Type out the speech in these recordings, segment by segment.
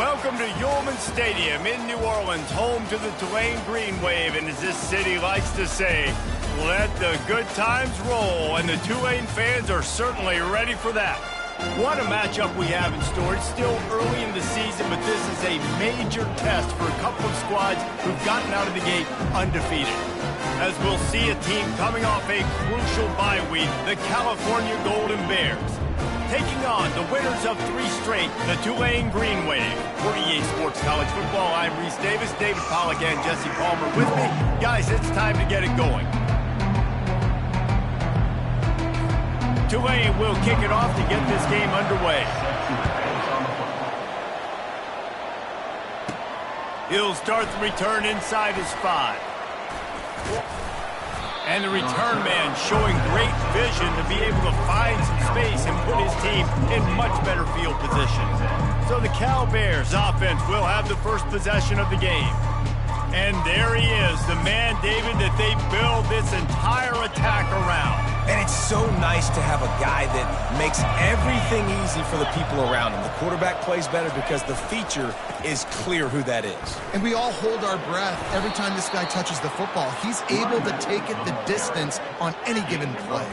Welcome to Yulman Stadium in New Orleans, home to the Tulane Green Wave, and as this city likes to say, let the good times roll, and the Tulane fans are certainly ready for that. What a matchup we have in store. It's still early in the season, but this is a major test for a couple of squads who've gotten out of the gate undefeated. As we'll see a team coming off a crucial bye week, the California Golden Bears, taking on the winners of 3 straight, the Tulane Green Wave. For EA Sports College Football, I'm Reese Davis, David Pollack, and Jesse Palmer with me. Guys, it's time to get it going. Tulane will kick it off to get this game underway. He'll start the return inside his 5. And the return man showing great vision to be able to find some space and put his team in much better field position. So the Cal Bears offense will have the first possession of the game. And there he is, the man, David, that they build this entire attack around. And it's so nice to have a guy that makes everything easy for the people around him. The quarterback plays better because the feature is clear who that is. And we all hold our breath every time this guy touches the football. He's able to take it the distance on any given play.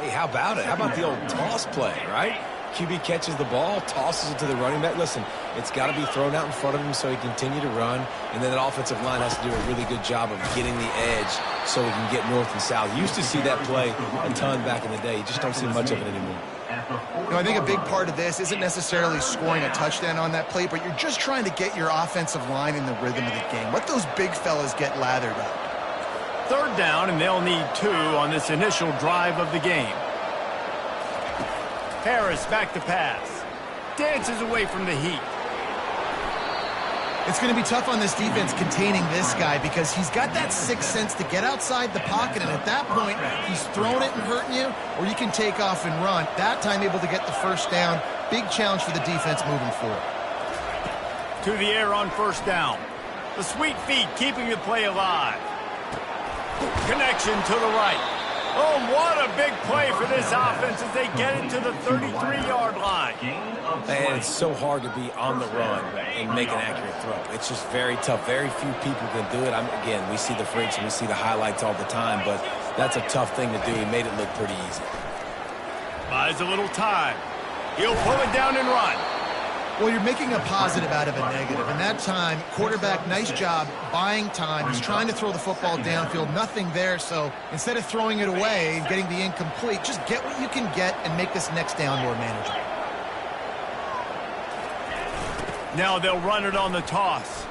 Hey, how about it? How about the old toss play, right? QB catches the ball, tosses it to the running back. Listen, it's got to be thrown out in front of him so he can continue to run. And then that offensive line has to do a really good job of getting the edge so he can get north and south. You used to see that play a ton back in the day. You just don't see much of it anymore. You know, I think a big part of this isn't necessarily scoring a touchdown on that play, but you're just trying to get your offensive line in the rhythm of the game. Let those big fellas get lathered up. 3rd down, and they'll need 2 on this initial drive of the game. Harris back to pass. Dances away from the heat. It's going to be tough on this defense containing this guy because he's got that sixth sense to get outside the pocket, and at that point, he's throwing it and hurting you, or you can take off and run. That time able to get the first down. Big challenge for the defense moving forward. To the air on 1st down. The sweet feet keeping the play alive. Connection to the right. Oh, what a big play for this offense as they get it to the 33-yard line. And it's so hard to be on the run and make an accurate throw. It's just very tough. Very few people can do it. Again, we see the freaks and we see the highlights all the time, but that's a tough thing to do. He made it look pretty easy. Buys a little time. He'll pull it down and run. Well, you're making a positive out of a negative. And that time, quarterback, nice job buying time. He's trying to throw the football downfield. Nothing there. So instead of throwing it away and getting the incomplete, just get what you can get and make this next down more manageable. Now they'll run it on the toss.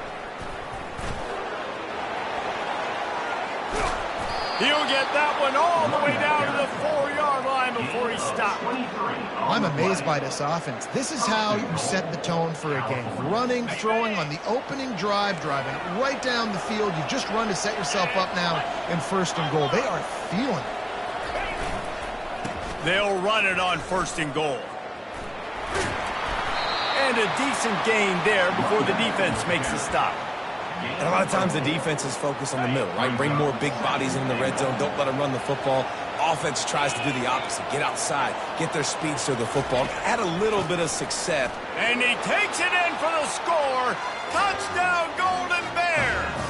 He'll get that one all the way down to the 4-yard line before he stopped. I'm amazed by this offense. This is how you set the tone for a game. Running, throwing on the opening drive, driving right down the field. You just run to set yourself up now in 1st and goal. They are feeling it. They'll run it on 1st and goal. And a decent gain there before the defense makes a stop. And a lot of times the defense is focused on the middle, right? Bring more big bodies in the red zone. Don't let them run the football. Offense tries to do the opposite. Get outside. Get their speeds to the football. Add a little bit of success. And he takes it in for the score. Touchdown, Golden Bears.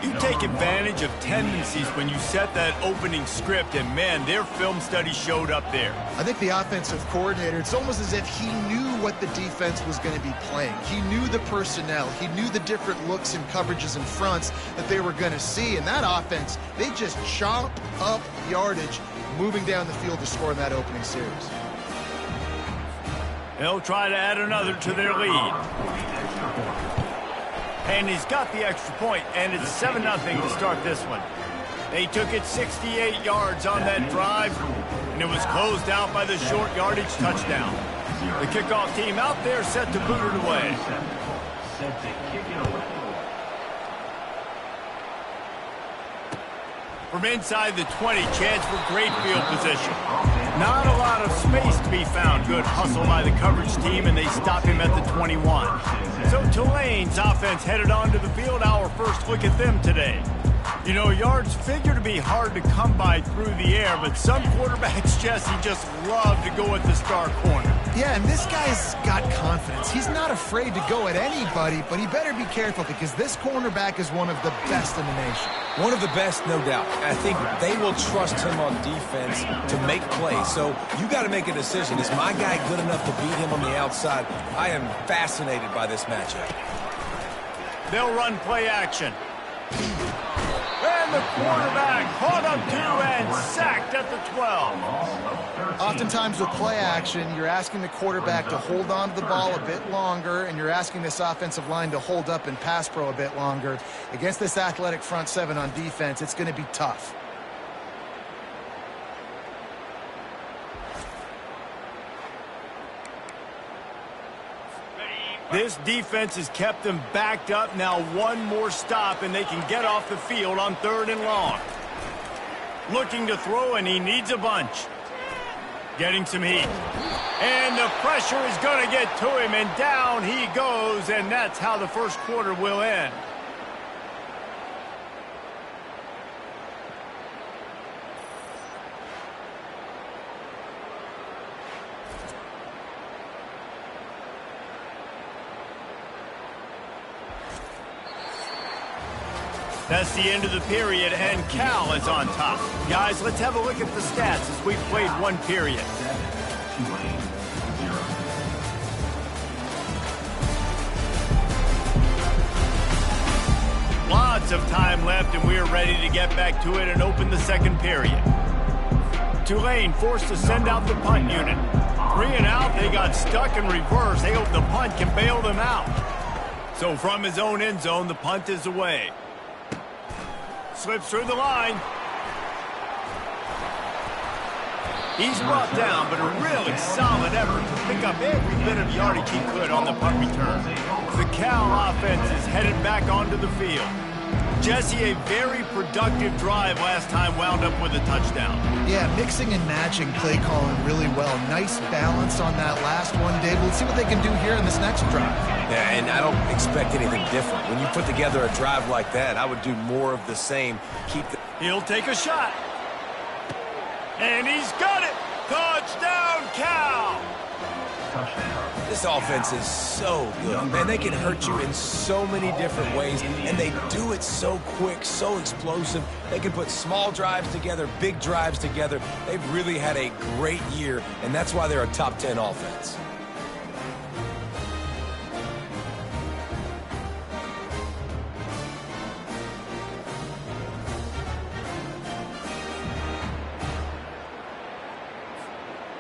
You take advantage of tendencies when you set that opening script, and man, their film study showed up there. I think the offensive coordinator, it's almost as if he knew what the defense was going to be playing. He knew the personnel. He knew the different looks and coverages and fronts that they were going to see. And that offense, they just chomp up yardage moving down the field to score in that opening series. They'll try to add another to their lead. And he's got the extra point, and it's 7-0 to start this one. They took it 68 yards on that drive, and it was closed out by the short yardage touchdown. The kickoff team out there set to boot it away. From inside the 20, chance for great field position. Not a lot of space to be found. Good hustle by the coverage team, and they stop him at the 21. So Tulane's offense headed onto the field. Our first look at them today. You know, yards figure to be hard to come by through the air, but some quarterbacks, Jesse, just love to go at the star corner. Yeah, and this guy's got confidence. He's not afraid to go at anybody, but he better be careful because this cornerback is one of the best in the nation. One of the best, no doubt. I think they will trust him on defense to make plays. So you got to make a decision. Is my guy good enough to beat him on the outside? I am fascinated by this matchup. They'll run play action. And the quarterback caught up to and sacked at the 12. Oftentimes with play action, you're asking the quarterback to hold on to the ball a bit longer, and you're asking this offensive line to hold up and pass pro a bit longer. Against this athletic front seven on defense, it's going to be tough. This defense has kept them backed up. Now one more stop, and they can get off the field on 3rd and long. Looking to throw, and he needs a bunch. Getting some heat. And the pressure is going to get to him, and down he goes, and that's how the first quarter will end. That's the end of the period, and Cal is on top. Guys, let's have a look at the stats as we've played one period. Lots of time left, and we're ready to get back to it and open the second period. Tulane forced to send out the punt unit. 3 and out, they got stuck in reverse. They hope the punt can bail them out. So from his own end zone, the punt is away. Slips through the line. He's brought down, but a really solid effort to pick up every bit of yardage he could on the punt return. The Cal offense is headed back onto the field. Jesse, a very productive drive last time, wound up with a touchdown. Yeah, mixing and matching play calling really well. Nice balance on that last one, Dave. Let's see what they can do here in this next drive. Yeah, and I don't expect anything different. When you put together a drive like that, I would do more of the same. He'll take a shot. And he's got it! Touchdown, Cal! This offense is so good. Man, they can hurt you in so many different ways, and they do it so quick, so explosive. They can put small drives together, big drives together. They've really had a great year, and that's why they're a top 10 offense.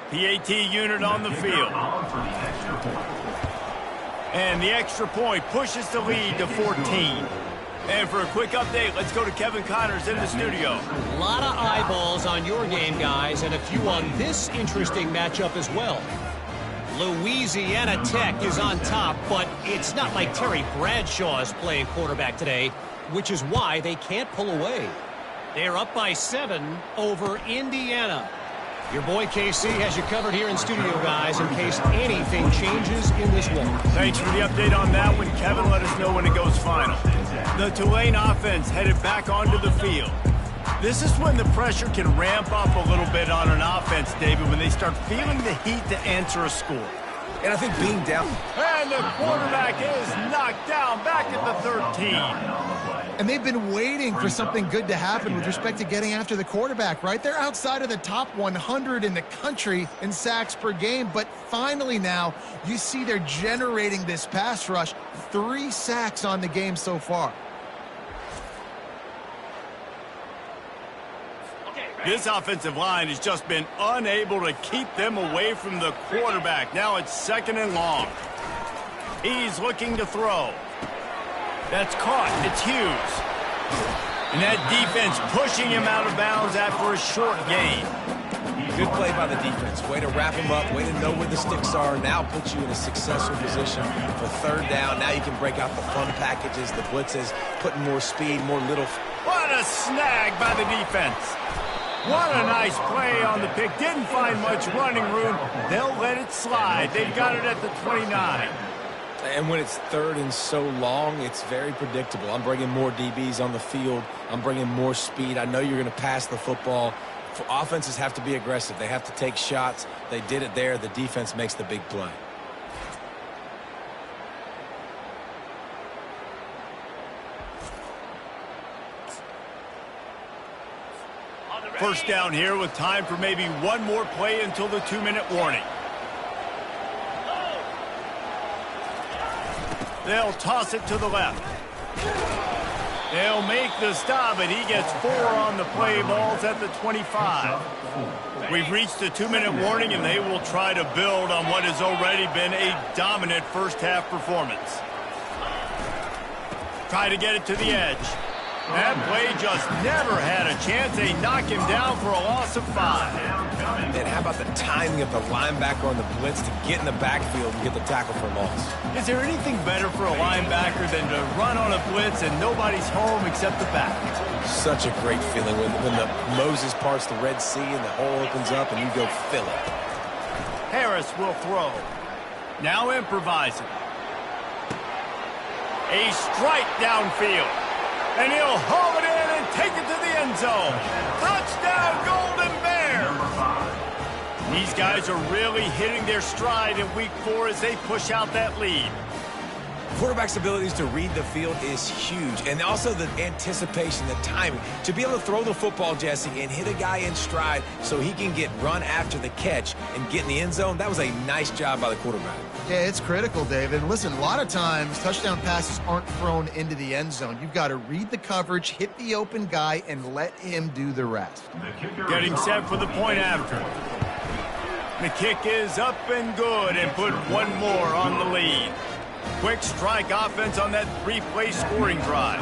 PAT unit on the field. And the extra point pushes the lead to 14. And for a quick update, let's go to Kevin Connors in the studio. A lot of eyeballs on your game, guys, and a few on this interesting matchup as well. Louisiana Tech is on top, but it's not like Terry Bradshaw is playing quarterback today, which is why they can't pull away. They're up by 7 over Indiana. Your boy KC has you covered here in studio, guys, in case anything changes in this one. Thanks for the update on that one, Kevin. Let us know when it goes final. The Tulane offense headed back onto the field. This is when the pressure can ramp up a little bit on an offense, David, when they start feeling the heat to answer a score. And I think being down. And the quarterback is knocked down back at the 13. And they've been waiting for something good to happen with respect to getting after the quarterback, right? They're outside of the top 100 in the country in sacks per game, but finally now you see they're generating this pass rush. 3 sacks on the game so far. This offensive line has just been unable to keep them away from the quarterback. Now it's 2nd and long. He's looking to throw. That's caught. It's Hughes. And that defense pushing him out of bounds after a short gain. Good play by the defense. Way to wrap him up. Way to know where the sticks are. Now puts you in a successful position for 3rd down. Now you can break out the fun packages, the blitzes, putting more speed, more little. What a snag by the defense. What a nice play on the pick. Didn't find much running room. They'll let it slide. They've got it at the 29. And when it's 3rd and so long, it's very predictable. I'm bringing more DBs on the field. I'm bringing more speed. I know you're going to pass the football. Offenses have to be aggressive. They have to take shots. They did it there. The defense makes the big play. First down here with time for maybe one more play until the 2-minute warning. They'll toss it to the left. They'll make the stop, and he gets 4 on the play. Ball's at the 25. We've reached the 2-minute warning, and they will try to build on what has already been a dominant first-half performance. Try to get it to the edge. That play just never had a chance. They knock him down for a loss of 5. And how about the timing of the linebacker on the blitz to get in the backfield and get the tackle for a loss? Is there anything better for a linebacker than to run on a blitz and nobody's home except the back? Such a great feeling when the Moses parts the Red Sea and the hole opens up and you go fill it. Harris will throw. Now improvising. A strike downfield. And he'll haul it in and take it to the end zone. Touchdown, Golden Bears! These guys are really hitting their stride in week 4 as they push out that lead. Quarterback's abilities to read the field is huge, and also the anticipation, the timing. To be able to throw the football, Jesse, and hit a guy in stride so he can get run after the catch and get in the end zone, that was a nice job by the quarterback. Yeah, it's critical, David. Listen, a lot of times touchdown passes aren't thrown into the end zone. You've got to read the coverage, hit the open guy, and let him do the rest. Getting set for the point after. The kick is up and good, and put one more on the lead. Quick strike offense on that 3-play scoring drive.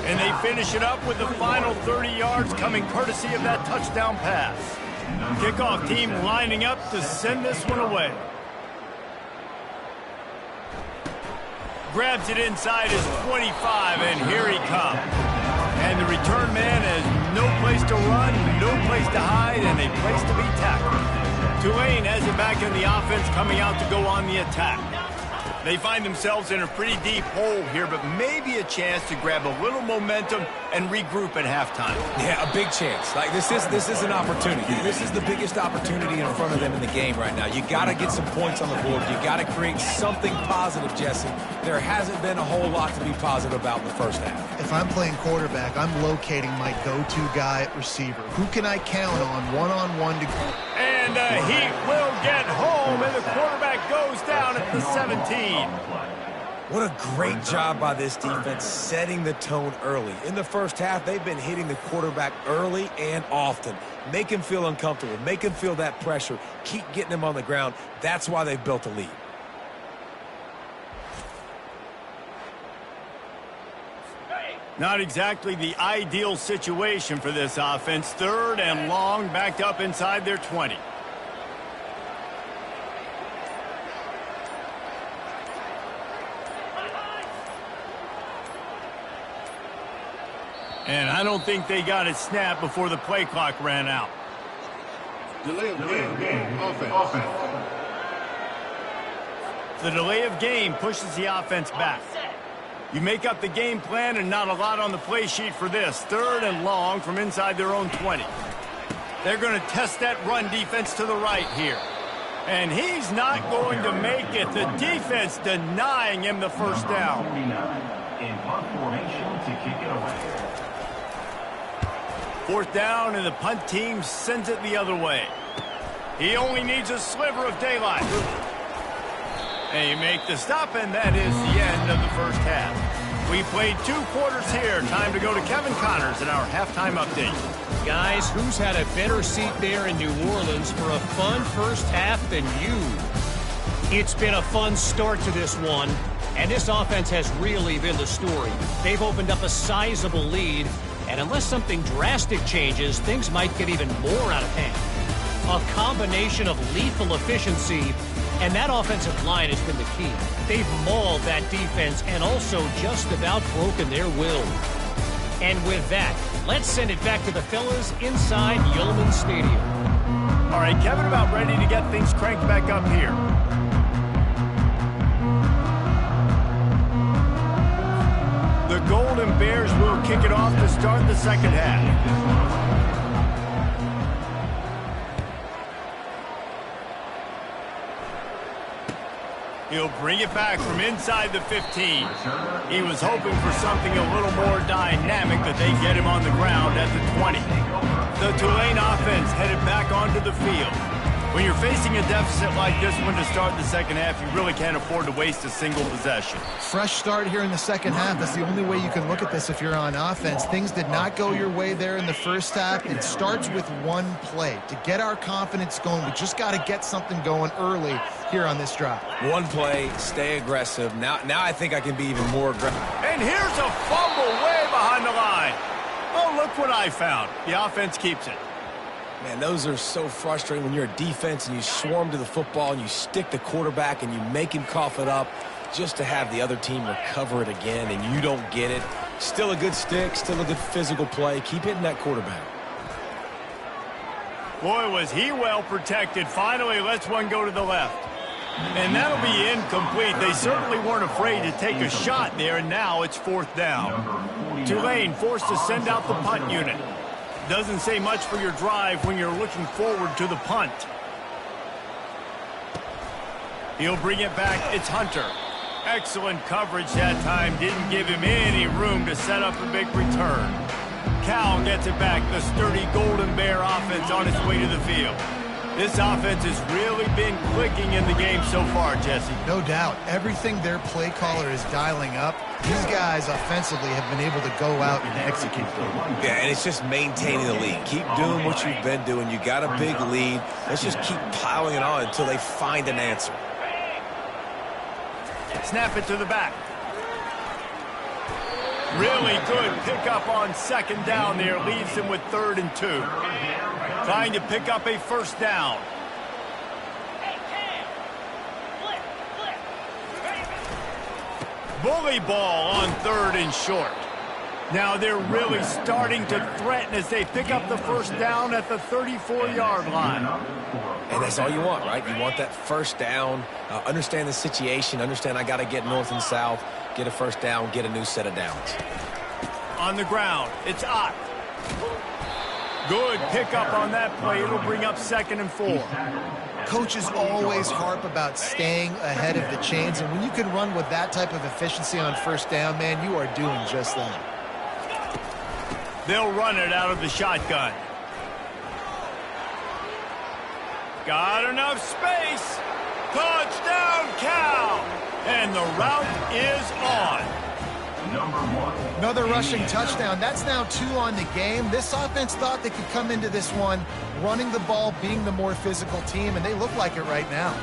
And they finish it up with the final 30 yards coming courtesy of that touchdown pass. Kickoff team lining up to send this one away. Grabs it inside his 25, and here he comes. And the return man has no place to run, no place to hide, and a place to be tackled. Tulane has it back in the offense, coming out to go on the attack. They find themselves in a pretty deep hole here, but maybe a chance to grab a little momentum and regroup at halftime. Yeah, a big chance. Like this is an opportunity. This is the biggest opportunity in front of them in the game right now. You got to get some points on the board. You got to create something positive, Jesse. There hasn't been a whole lot to be positive about in the first half. If I'm playing quarterback, I'm locating my go-to guy at receiver. Who can I count on one-on-one to... And he will get home, and the quarterback goes down at the 17. What a great job by this defense setting the tone early. In the first half, they've been hitting the quarterback early and often. Make him feel uncomfortable. Make him feel that pressure. Keep getting him on the ground. That's why they've built a lead. Not exactly the ideal situation for this offense. 3rd and long, backed up inside their 20. And I don't think they got it snapped before the play clock ran out. Delay of game. Offense. The delay of game pushes the offense back. You make up the game plan and not a lot on the play sheet for this. 3rd and long from inside their own 20. They're going to test that run defense to the right here. And he's not going to make it. The defense denying him the first down. In punt formation to kick it away. 4th down, and the punt team sends it the other way. He only needs a sliver of daylight. They make the stop, and that is the end of the first half. We played 2 quarters here. Time to go to Kevin Connors in our halftime update. Guys, who's had a better seat there in New Orleans for a fun first half than you? It's been a fun start to this one, and this offense has really been the story. They've opened up a sizable lead, and unless something drastic changes, things might get even more out of hand. A combination of lethal efficiency, and that offensive line has been the key. They've mauled that defense and also just about broken their will. And with that, let's send it back to the fellas inside Yulman Stadium. All right, Kevin, about ready to get things cranked back up here. The Golden Bears will kick it off to start the second half. He'll bring it back from inside the 15. He was hoping for something a little more dynamic, but they get him on the ground at the 20. The Tulane offense headed back onto the field. When you're facing a deficit like this one to start the second half, you really can't afford to waste a single possession. Fresh start here in the second half. That's the only way you can look at this if you're on offense. Things did not go your way there in the first half. It starts with one play. To get our confidence going, we just got to get something going early here on this drive. One play, stay aggressive. Now I think I can be even more aggressive. And here's a fumble way behind the line. Oh, look what I found. The offense keeps it. Man, those are so frustrating when you're a defense and you swarm to the football and you stick the quarterback and you make him cough it up just to have the other team recover it again and you don't get it. Still a good stick, still a good physical play. Keep hitting that quarterback. Boy, was he well protected. Finally lets one go to the left. And that'll be incomplete. They certainly weren't afraid to take a shot there, and now it's fourth down. Tulane forced to send out the punt unit. Doesn't say much for your drive when you're looking forward to the punt. He'll bring it back. It's Hunter. Excellent coverage that time. Didn't give him any room to set up a big return. Cal gets it back. The sturdy Golden Bear offense on its way to the field. This offense has really been clicking in the game so far, Jesse. No doubt. Everything their play caller is dialing up, these guys offensively have been able to go out and execute. Yeah, and it's just maintaining the lead. Keep doing what you've been doing. You got a big lead. Let's just keep piling it on until they find an answer. Snap it to the back. Really good pickup on second down there. Leaves him with 3rd and 2. Trying to pick up a first down. Bully ball on 3rd and short. Now they're really starting to threaten as they pick up the first down at the 34-yard line. And that's all you want, right? You want that first down, understand the situation, understand I got to get north and south, get a first down, get a new set of downs. On the ground, it's Ott. Good pickup on that play. It'll bring up 2nd and 4. Coaches always harp about staying ahead of the chains, and when you can run with that type of efficiency on first down, man, you are doing just that. They'll run it out of the shotgun. Got enough space. Touchdown, Cal. And the route is on. Another rushing touchdown. That's now 2 on the game. This offense thought they could come into this one running the ball, being the more physical team, and they look like it right now.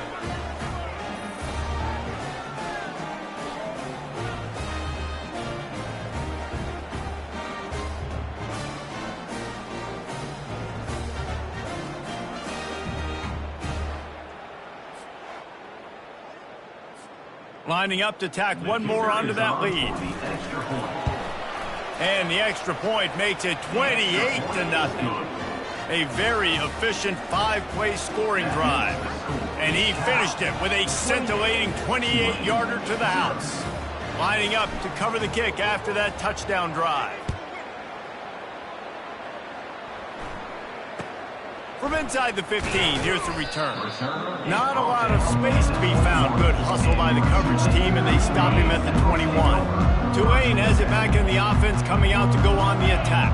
Lining up to tack one more onto that lead. And the extra point makes it 28-0. A very efficient 5-play scoring drive. And he finished it with a scintillating 28-yarder to the house. Lining up to cover the kick after that touchdown drive. From inside the 15, here's the return. Not a lot of space to be found. Good hustle by the coverage team, and they stop him at the 21. Tulane has it back in the offense, coming out to go on the attack.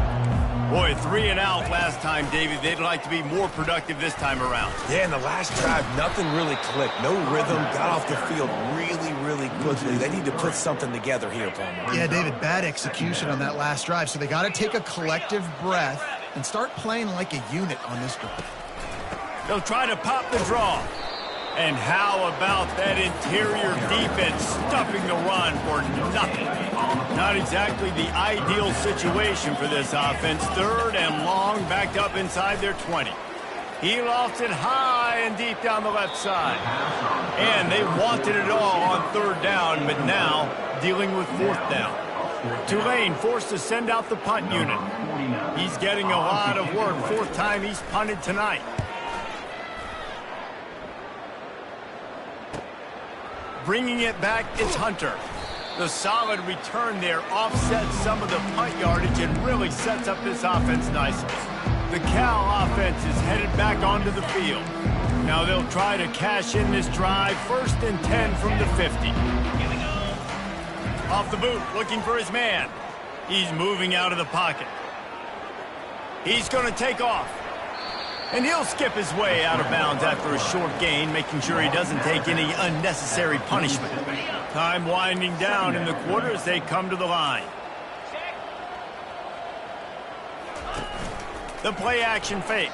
Boy, 3 and out last time, David. They'd like to be more productive this time around. Yeah, in the last drive, nothing really clicked. No rhythm, got off the field really quickly. They need to put something together here, Palmer. Yeah, David, bad execution on that last drive, so they got to take a collective breath and start playing like a unit on this drive. They'll try to pop the draw. And how about that interior defense stuffing the run for nothing? Not exactly the ideal situation for this offense. 3rd and long, backed up inside their 20. He lofts it high and deep down the left side. And they wanted it all on 3rd down, but now dealing with 4th down. Tulane forced to send out the punt unit. He's getting a lot of work. 4th time he's punted tonight. Bringing it back, it's Hunter. The solid return there offsets some of the punt yardage and really sets up this offense nicely. The Cal offense is headed back onto the field. Now they'll try to cash in this drive. 1st and 10 from the 50. Off the boot, looking for his man. He's moving out of the pocket. He's going to take off. And he'll skip his way out of bounds after a short gain, making sure he doesn't take any unnecessary punishment. Time winding down in the quarter as they come to the line. The play action fake.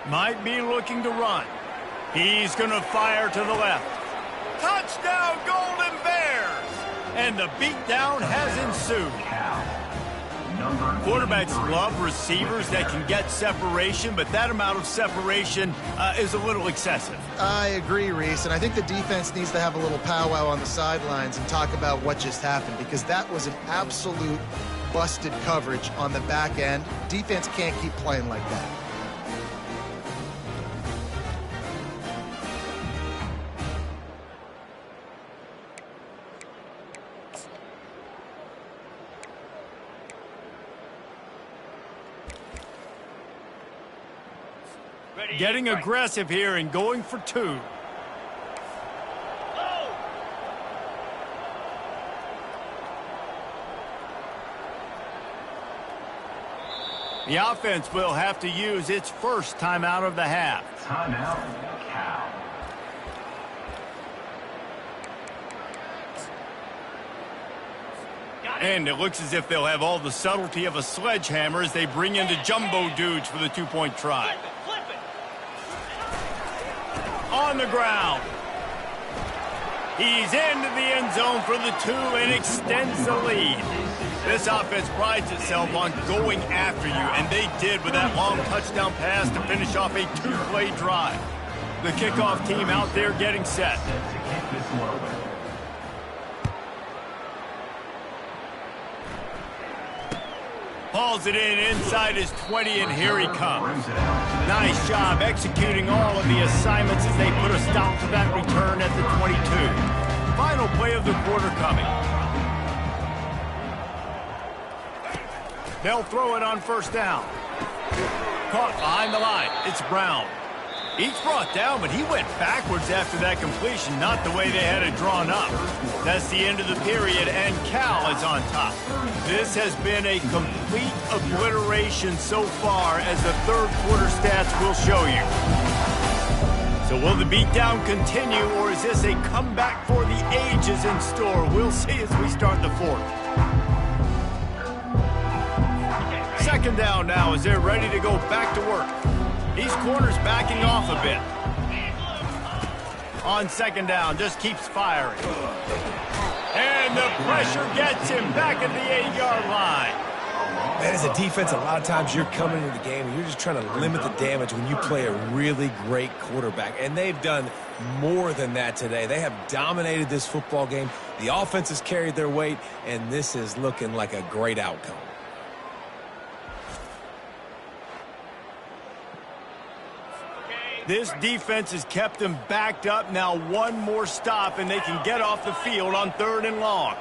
Might be looking to run. He's going to fire to the left. Touchdown, Golden Bears! And the beatdown has ensued. Quarterbacks love receivers that can get separation, but that amount of separation is a little excessive. I agree, Reese, and I think the defense needs to have a little powwow on the sidelines and talk about what just happened, because that was an absolute busted coverage on the back end. Defense can't keep playing like that. Getting aggressive here and going for 2. The offense will have to use its first timeout of the half. Timeout, Cal. And it looks as if they'll have all the subtlety of a sledgehammer as they bring in the jumbo dudes for the 2-point try. On the ground. He's into the end zone for the 2 and extends the lead. This offense prides itself on going after you, and they did with that long touchdown pass to finish off a 2-play drive. The kickoff team out there getting set. Hauls it in inside his 20, and here he comes. Nice job executing all of the assignments as they put a stop to that return at the 22. Final play of the quarter coming. They'll throw it on 1st down. Caught behind the line. It's Brown. He's brought down, but he went backwards after that completion, not the way they had it drawn up. That's the end of the period, and Cal is on top. This has been a complete obliteration so far, as the 3rd quarter stats will show you. So will the beatdown continue, or is this a comeback for the ages in store? We'll see as we start the 4th. 2nd down now as they're ready to go back to work. These corners backing off a bit. On 2nd down, just keeps firing. And the pressure gets him back at the 8-yard line. Man, as a defense, a lot of times you're coming into the game and you're just trying to limit the damage when you play a really great quarterback. And they've done more than that today. They have dominated this football game. The offense has carried their weight, and this is looking like a great outcome. This defense has kept them backed up. Now one more stop, and they can get off the field on 3rd and long.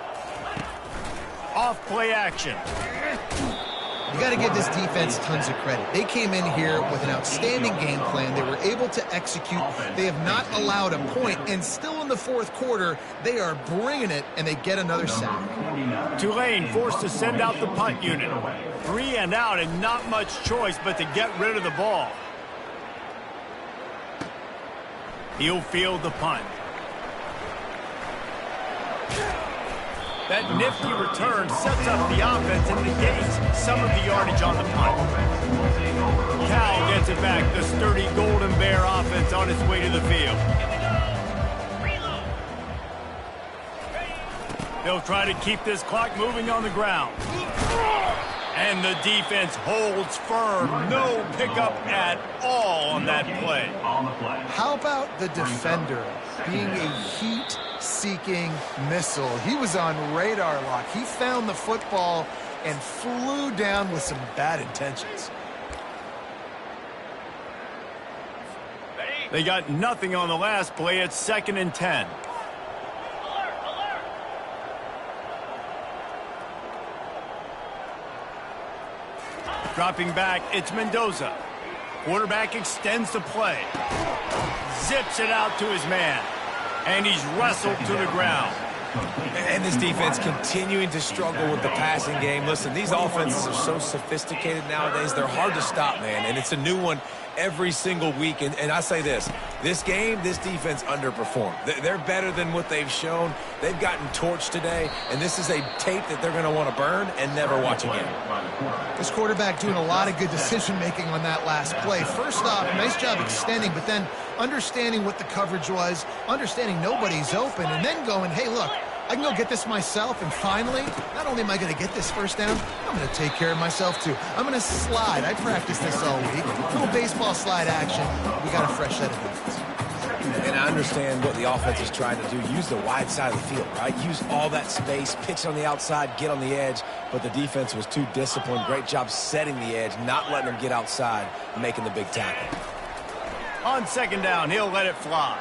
Off play action. You got to give this defense tons of credit. They came in here with an outstanding game plan. They were able to execute. They have not allowed a point, and still in the 4th quarter, they are bringing it, and they get another sack. Tulane forced to send out the punt unit. 3 and out, and not much choice but to get rid of the ball. He'll field the punt. That nifty return sets up the offense and negates some of the yardage on the punt. Cal gets it back. The sturdy Golden Bear offense on its way to the field. They'll try to keep this clock moving on the ground. And the defense holds firm. No pickup at all on that play. How about the defender being a heat-seeking missile? He was on radar lock. He found the football and flew down with some bad intentions. They got nothing on the last play. It's 2nd and 10. Dropping back, it's Mendoza. Quarterback extends the play. Zips it out to his man. And he's wrestled to the ground. And this defense continuing to struggle with the passing game. Listen, these offenses are so sophisticated nowadays. They're hard to stop, man. And it's a new one every single week. And I say this game, this defense underperformed. They're better than what they've shown. They've gotten torched today. And this is a tape that they're going to want to burn and never watch again. This quarterback doing a lot of good decision-making on that last play. First off, nice job extending, but then understanding what the coverage was, understanding nobody's open, and then going, hey, look, I can go get this myself, and finally, not only am I going to get this first down, I'm going to take care of myself, too. I'm going to slide. I practiced this all week. Little baseball slide action. We got a fresh set of hands. And I understand what the offense is trying to do. Use the wide side of the field, right? Use all that space, pitch on the outside, get on the edge. But the defense was too disciplined. Great job setting the edge, not letting them get outside, making the big tackle. On second down, he'll let it fly.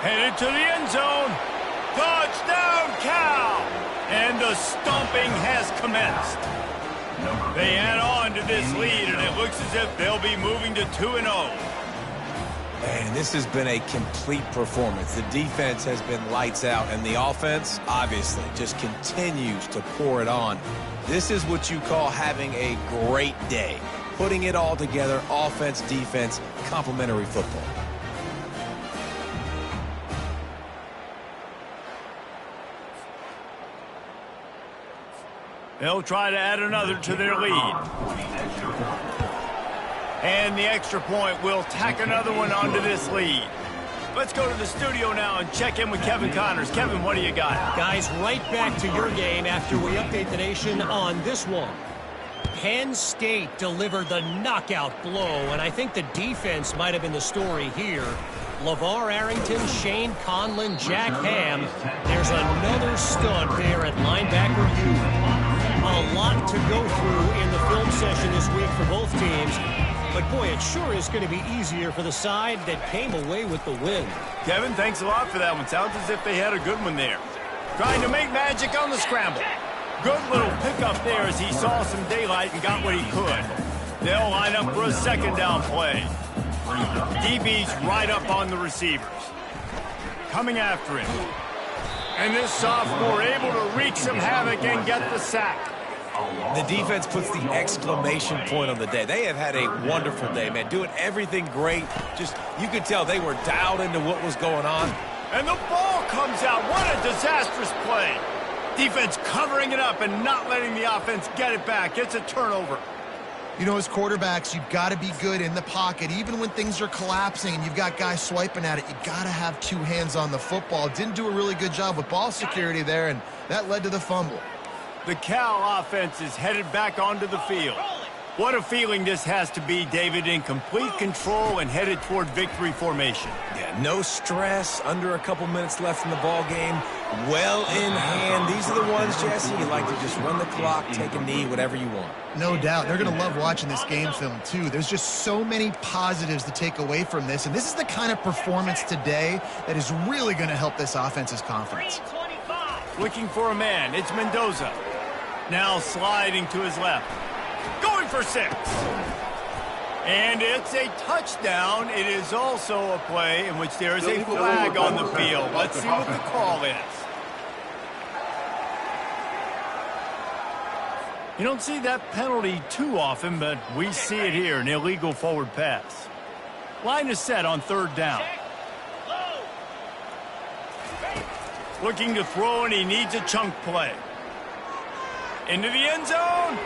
Headed to the end zone. Touchdown, Cal! And the stomping has commenced. They add on to this lead, and it looks as if they'll be moving to 2-0. Man, this has been a complete performance. The defense has been lights out, and the offense, obviously, just continues to pour it on. This is what you call having a great day. Putting it all together, offense, defense, complementary football. They'll try to add another to their lead. And the extra point will tack another one onto this lead. Let's go to the studio now and check in with Kevin Connors. Kevin, what do you got? Guys, right back to your game after we update the nation on this one. Penn State delivered the knockout blow, and I think the defense might have been the story here. LeVar Arrington, Shane Conlon, Jack Ham. There's another stud there at linebacker U. A lot to go through in the film session this week for both teams. But, boy, it sure is going to be easier for the side that came away with the win. Kevin, thanks a lot for that one. Sounds as if they had a good one there. Trying to make magic on the scramble. Good little pickup there as he saw some daylight and got what he could. They'll line up for a second down play. DB's right up on the receivers. Coming after him. And this sophomore able to wreak some havoc and get the sack. The defense puts the exclamation point on the day. They have had a wonderful day, man. Doing everything great. Just, you could tell they were dialed into what was going on. And the ball comes out. What a disastrous play. Defense covering it up and not letting the offense get it back. It's a turnover. You know, as quarterbacks, you've got to be good in the pocket. Even when things are collapsing and you've got guys swiping at it, you've got to have two hands on the football. Didn't do a really good job with ball security there, and that led to the fumble. The Cal offense is headed back onto the field. What a feeling this has to be, David, in complete control and headed toward victory formation. Yeah, no stress, under a couple minutes left in the ball game, well in hand. These are the ones, Jesse, you like to just run the clock, take a knee, whatever you want. No doubt. They're going to love watching this game film, too. There's just so many positives to take away from this, and this is the kind of performance today that is really going to help this offense's confidence. Looking for a man. It's Mendoza. Now sliding to his left. Going for 6. And it's a touchdown. It is also a play in which there is a flag on the field. Let's see what the call is. You don't see that penalty too often, but we see it here, an illegal forward pass. Line is set on third down. Looking to throw, and he needs a chunk play. Into the end zone.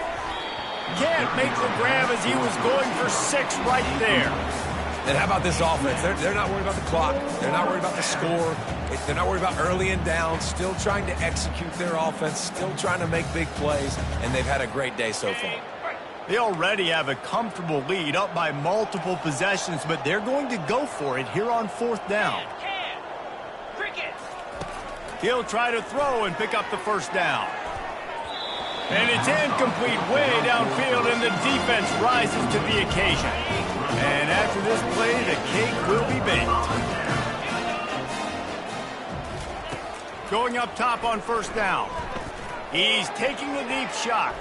Can't make the grab as he was going for 6 right there. And how about this offense? They're not worried about the clock. They're not worried about the score. They're not worried about early and down. Still trying to execute their offense. Still trying to make big plays. And they've had a great day so far. They already have a comfortable lead up by multiple possessions, but they're going to go for it here on 4th down. He'll try to throw and pick up the first down. And it's incomplete way downfield, and the defense rises to the occasion. And after this play, the cake will be baked. Going up top on 1st down. He's taking the deep shot.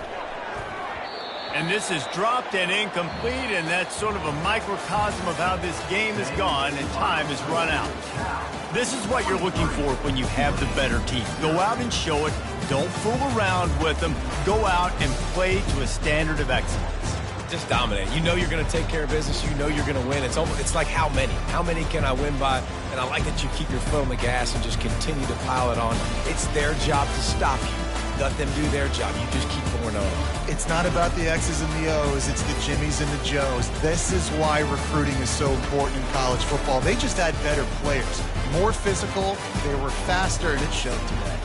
And this is dropped and incomplete, and that's sort of a microcosm of how this game has gone, and time has run out. This is what you're looking for when you have the better team. Go out and show it. Don't fool around with them. Go out and play to a standard of excellence. Just dominate. You know you're going to take care of business. You know you're going to win. It's like how many? How many can I win by? And I like that you keep your foot on the gas and just continue to pile it on. It's their job to stop you. Let them do their job. You just keep pouring on. It's not about the X's and the O's. It's the Jimmies and the Joes. This is why recruiting is so important in college football. They just had better players, more physical. They were faster, and it showed today.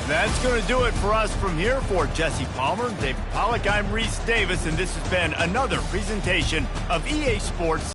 That's going to do it for us from here. For Jesse Palmer, David Pollack, I'm Reese Davis, and this has been another presentation of EA Sports.